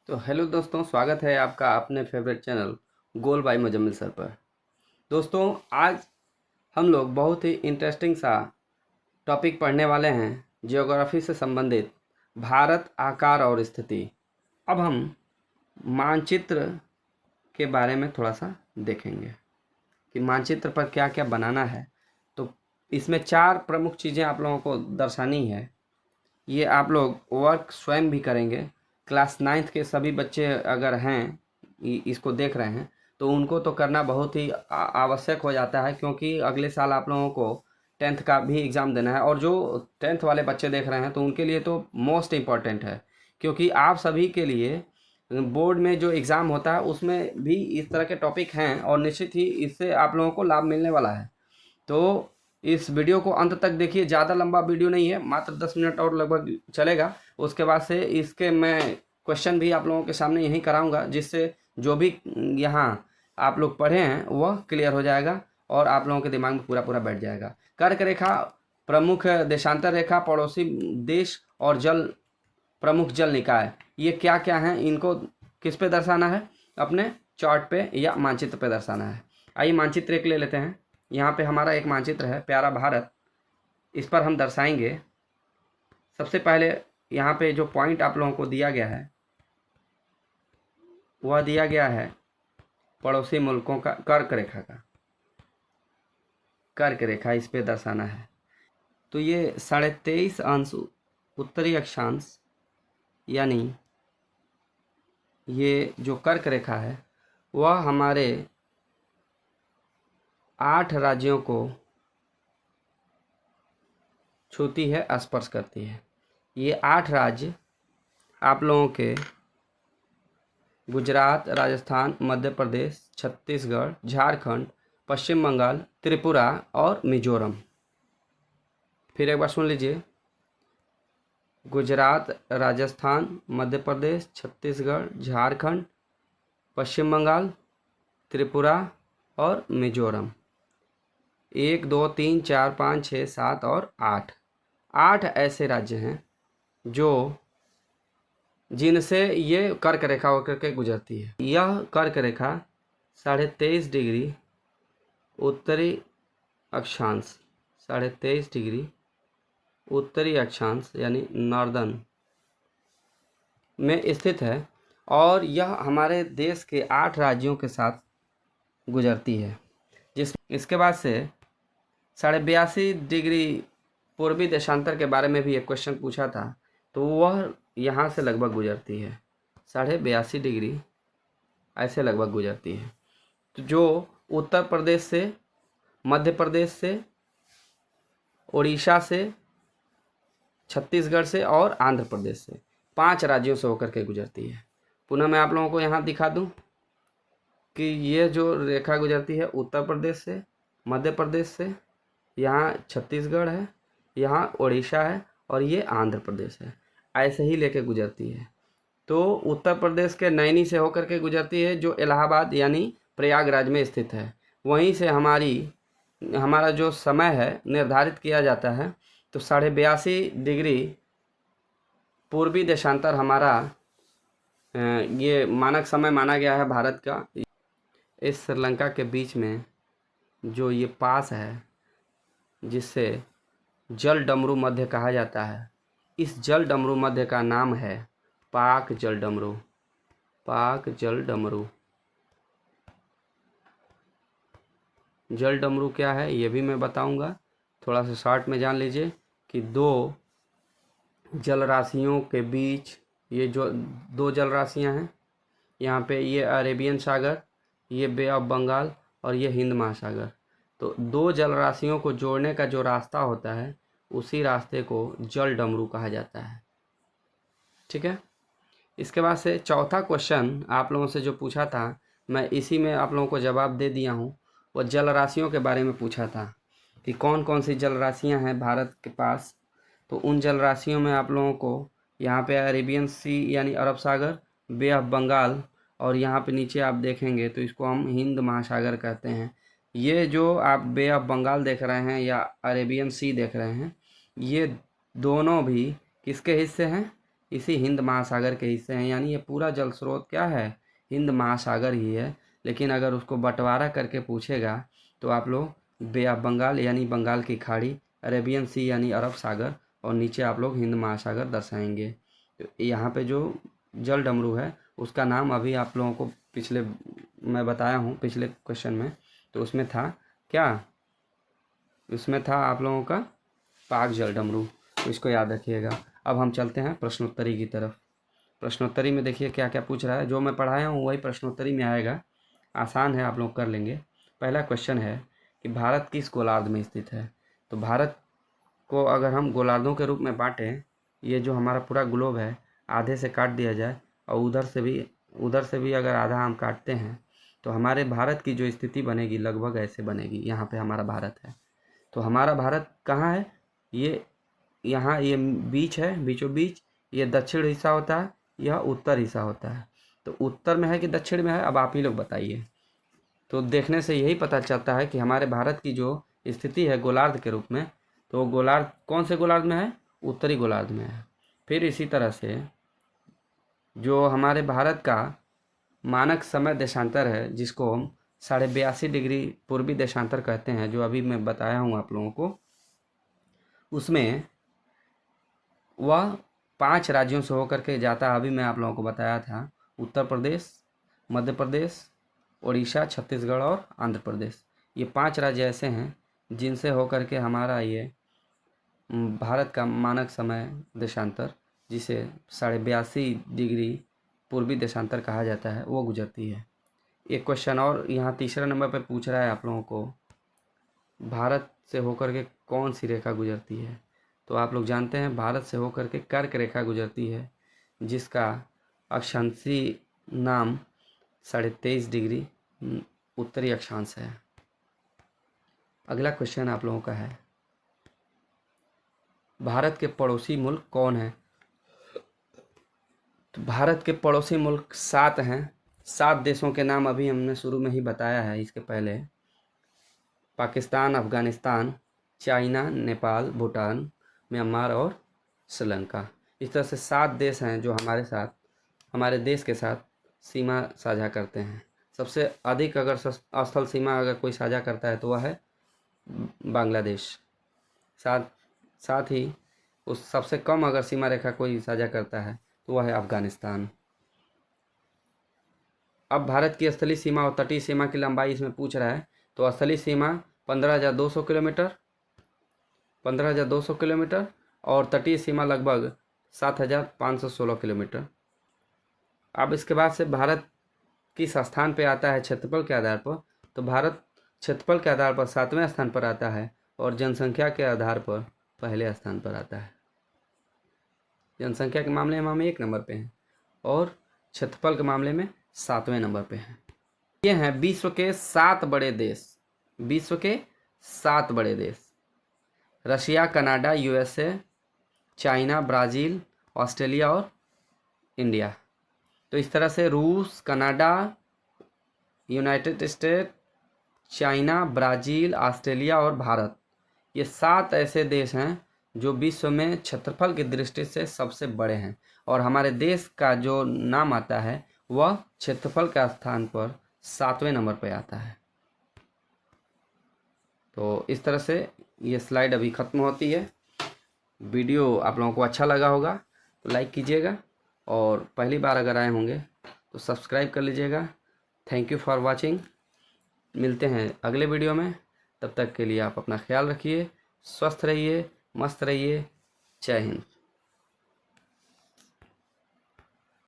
तो हेलो दोस्तों, स्वागत है आपका अपने favourite channel goal by Muzammil sir पर। दोस्तों, आज हम लोग बहुत ही इंटरेस्टिंग सा टॉपिक पढ़ने वाले हैं, जियोग्राफी से संबंधित भारत आकार और स्थिति। अब हम मानचित्र के बारे में थोड़ा सा देखेंगे कि मानचित्र पर क्या क्या बनाना है। तो इसमें 4 प्रमुख चीज़ें आप लोगों को दर्शानी है। ये आप लोग वर्क स्वयं भी करेंगे। क्लास 9th के सभी बच्चे अगर हैं, इसको देख रहे हैं, तो उनको तो करना बहुत ही आवश्यक हो जाता है, क्योंकि अगले साल आप लोगों को 10th का भी एग्ज़ाम देना है। और जो 10th वाले बच्चे देख रहे हैं तो उनके लिए तो मोस्ट इम्पॉर्टेंट है, क्योंकि आप सभी के लिए बोर्ड में जो एग्ज़ाम होता है उसमें भी इस तरह के टॉपिक हैं और निश्चित ही इससे आप लोगों को लाभ मिलने वाला है। तो इस वीडियो को अंत तक देखिए। ज़्यादा लंबा वीडियो नहीं है, मात्र 10 मिनट और लगभग चलेगा। उसके बाद से इसके मैं क्वेश्चन भी आप लोगों के सामने यहीं कराऊंगा, जिससे जो भी यहाँ आप लोग पढ़े हैं वह क्लियर हो जाएगा और आप लोगों के दिमाग में पूरा पूरा बैठ जाएगा। कर्क रेखा, प्रमुख देशांतर रेखा, पड़ोसी देश और जल प्रमुख जल निकाय, ये क्या क्या हैं, इनको किस पे दर्शाना है? अपने चार्ट पे या मानचित्र पे दर्शाना है। आइए मानचित्र एक ले लेते हैं। यहाँ पे हमारा एक मानचित्र है, प्यारा भारत। इस पर हम दर्शाएंगे। सबसे पहले यहाँ पे जो पॉइंट आप लोगों को दिया गया है वह दिया गया है पड़ोसी मुल्कों का कर्क रेखा का। कर्क रेखा इस पे दर्शाना है। तो ये 23.5 अंश उत्तरी अक्षांश, यानी ये जो कर्क रेखा है वह हमारे 8 राज्यों को छूती है, स्पर्श करती है। ये 8 राज्य आप लोगों के गुजरात, राजस्थान, मध्य प्रदेश, छत्तीसगढ़, झारखंड, पश्चिम बंगाल, त्रिपुरा और मिजोरम। फिर एक बार सुन लीजिए। गुजरात, राजस्थान, मध्य प्रदेश, छत्तीसगढ़, झारखंड, पश्चिम बंगाल, त्रिपुरा और मिजोरम। 1 2 3 4 5 6 7 और 8 8 ऐसे राज्य हैं जो जिनसे ये कर्क रेखा होकर के गुजरती है। यह कर्क रेखा 23.5 डिग्री उत्तरी अक्षांश, 23.5 डिग्री उत्तरी अक्षांश यानी नॉर्दर्न में स्थित है और यह हमारे देश के 8 राज्यों के साथ गुजरती है। इसके बाद से 82.5 डिग्री पूर्वी देशांतर के बारे में भी एक क्वेश्चन पूछा था, तो वह यहाँ से लगभग गुजरती है। 82.5 डिग्री ऐसे लगभग गुजरती है। तो जो उत्तर प्रदेश से, मध्य प्रदेश से, उड़ीसा से, छत्तीसगढ़ से और आंध्र प्रदेश से 5 राज्यों से होकर के गुजरती है। पुनः मैं आप लोगों को यहाँ दिखा दूँ कि ये जो रेखा गुजरती है उत्तर प्रदेश से, मध्य प्रदेश से, यहाँ छत्तीसगढ़ है, यहाँ उड़ीसा है और ये आंध्र प्रदेश है। ऐसे ही लेके गुजरती है। तो उत्तर प्रदेश के नैनी से होकर के गुजरती है, जो इलाहाबाद यानी प्रयागराज में स्थित है। वहीं से हमारा जो समय है निर्धारित किया जाता है। तो 82.5 डिग्री पूर्वी देशांतर हमारा ये मानक समय माना गया है भारत का। इस श्रीलंका के बीच में जो ये पास है, जिससे जल डमरू मध्य कहा जाता है, इस जल डमरू मध्य का नाम है पाक जल डमरू। पाक जल डमरू। जल डमरू क्या है ये भी मैं बताऊंगा, थोड़ा सा शॉर्ट में जान लीजिए कि 2 जल राशियों के बीच ये जो 2 जल राशियां हैं, यहाँ पे ये अरेबियन सागर, ये बे ऑफ बंगाल और ये हिंद महासागर। तो 2 जल राशियों को जोड़ने का जो रास्ता होता है उसी रास्ते को जल डमरू कहा जाता है। ठीक है। इसके बाद से चौथा क्वेश्चन आप लोगों से जो पूछा था, मैं इसी में आप लोगों को जवाब दे दिया हूँ। वो जल राशियों के बारे में पूछा था कि कौन कौन सी जल राशियाँ हैं भारत के पास। तो उन जल राशियों में आप लोगों को यहाँ पे अरेबियन सी यानी अरब सागर, बे ऑफ बंगाल और यहाँ पे नीचे आप देखेंगे तो इसको हम हिंद महासागर कहते हैं। ये जो आप बे ऑफ बंगाल देख रहे हैं या अरेबियन सी देख रहे हैं, ये दोनों भी किसके हिस्से हैं? इसी हिंद महासागर के हिस्से हैं, यानी ये पूरा जल स्रोत क्या है, हिंद महासागर ही है। लेकिन अगर उसको बंटवारा करके पूछेगा तो आप लोग बे ऑफ बंगाल यानी बंगाल की खाड़ी, अरेबियन सी यानी अरब सागर, और नीचे आप लोग हिंद महासागर दर्शाएंगे। तो यहाँ पे जो जल डमरू है उसका नाम अभी आप लोगों को पिछले मैं बताया हूँ पिछले क्वेश्चन में, तो उसमें था क्या, उसमें था आप लोगों का पाक जल डमरू, तो इसको याद रखिएगा। अब हम चलते हैं प्रश्नोत्तरी की तरफ। प्रश्नोत्तरी में देखिए क्या क्या पूछ रहा है, जो मैं पढ़ाया हूँ वही प्रश्नोत्तरी में आएगा, आसान है, आप लोग कर लेंगे। पहला क्वेश्चन है कि भारत किस गोलार्ध में स्थित है। तो भारत को अगर हम गोलार्धों के रूप में बांटें, ये जो हमारा पूरा ग्लोब है आधे से काट दिया जाए और उधर से भी अगर आधा हम काटते हैं तो हमारे भारत की जो स्थिति बनेगी लगभग ऐसे बनेगी। यहाँ पे हमारा भारत है, तो हमारा भारत कहाँ है, ये यहाँ ये बीच है, बीचों बीच ये दक्षिण हिस्सा होता है, यह उत्तर हिस्सा होता है। तो उत्तर में है कि दक्षिण में है, अब आप ही लोग बताइए। तो देखने से यही पता चलता है कि हमारे भारत की जो स्थिति है गोलार्ध के रूप में, तो गोलार्ध कौन से गोलार्ध में है, उत्तरी गोलार्ध में है। फिर इसी तरह से जो हमारे भारत का मानक समय देशांतर है, जिसको हम 82.5 डिग्री पूर्वी देशांतर कहते हैं, जो अभी मैं बताया हूँ आप लोगों को, उसमें वह 5 राज्यों से होकर के जाता है। अभी मैं आप लोगों को बताया था, उत्तर प्रदेश, मध्य प्रदेश, उड़ीसा, छत्तीसगढ़ और आंध्र प्रदेश। ये 5 राज्य ऐसे हैं जिनसे होकर के हमारा ये भारत का मानक समय देशांतर, जिसे 82.5 डिग्री पूर्वी देशांतर कहा जाता है, वो गुजरती है। एक क्वेश्चन और यहाँ तीसरा नंबर पर पूछ रहा है आप लोगों को, भारत से होकर के कौन सी रेखा गुजरती है। तो आप लोग जानते हैं भारत से होकर के कर्क रेखा गुजरती है, जिसका अक्षांशीय नाम 23.5 डिग्री उत्तरी अक्षांश है। अगला क्वेश्चन आप लोगों का है, भारत के पड़ोसी मुल्क कौन है। तो भारत के पड़ोसी मुल्क 7 हैं। 7 देशों के नाम अभी हमने शुरू में ही बताया है, इसके पहले पाकिस्तान, अफगानिस्तान, चाइना, नेपाल, भूटान, म्यांमार और श्रीलंका। इस तरह से 7 देश हैं जो हमारे साथ, हमारे देश के साथ सीमा साझा करते हैं। सबसे अधिक अगर स्थल सीमा अगर कोई साझा करता है तो वह है बांग्लादेश। साथ ही उस सबसे कम अगर सीमा रेखा कोई साझा करता है तो वह है अफगानिस्तान। अब भारत की स्थलीय सीमा और तटीय सीमा की लंबाई इसमें पूछ रहा है। तो स्थलीय सीमा 15,200 किलोमीटर, 15,200 किलोमीटर, और तटीय सीमा लगभग 7,516 किलोमीटर। अब इसके बाद से भारत किस स्थान पे आता है क्षेत्रफल के आधार पर। तो भारत क्षेत्रफल के आधार पर 7वें स्थान पर आता है और जनसंख्या के आधार पर पहले स्थान पर आता है। जनसंख्या के मामले में हम 1 नंबर पे हैं और क्षेत्रफल के मामले में 7वें नंबर पे हैं। ये हैं विश्व के 7 बड़े देश। विश्व के 7 बड़े देश: Russia, Canada, USA, China, Brazil, Australia और इंडिया। तो इस तरह से रूस, Canada, United state, China, Brazil, Australia और भारत, ये 7 ऐसे देश हैं जो विश्व में क्षेत्रफल की दृष्टि से सबसे बड़े हैं, और हमारे देश का जो नाम आता है वह क्षेत्रफल के स्थान पर 7वें नंबर पर आता है। तो इस तरह से ये स्लाइड अभी ख़त्म होती है। वीडियो आप लोगों को अच्छा लगा होगा तो लाइक कीजिएगा, और पहली बार अगर आए होंगे तो सब्सक्राइब कर लीजिएगा। Thank you for watching. मिलते हैं अगले वीडियो में, तब तक के लिए आप अपना ख्याल रखिए, स्वस्थ रहिए, मस्त रहिए। जय हिंद।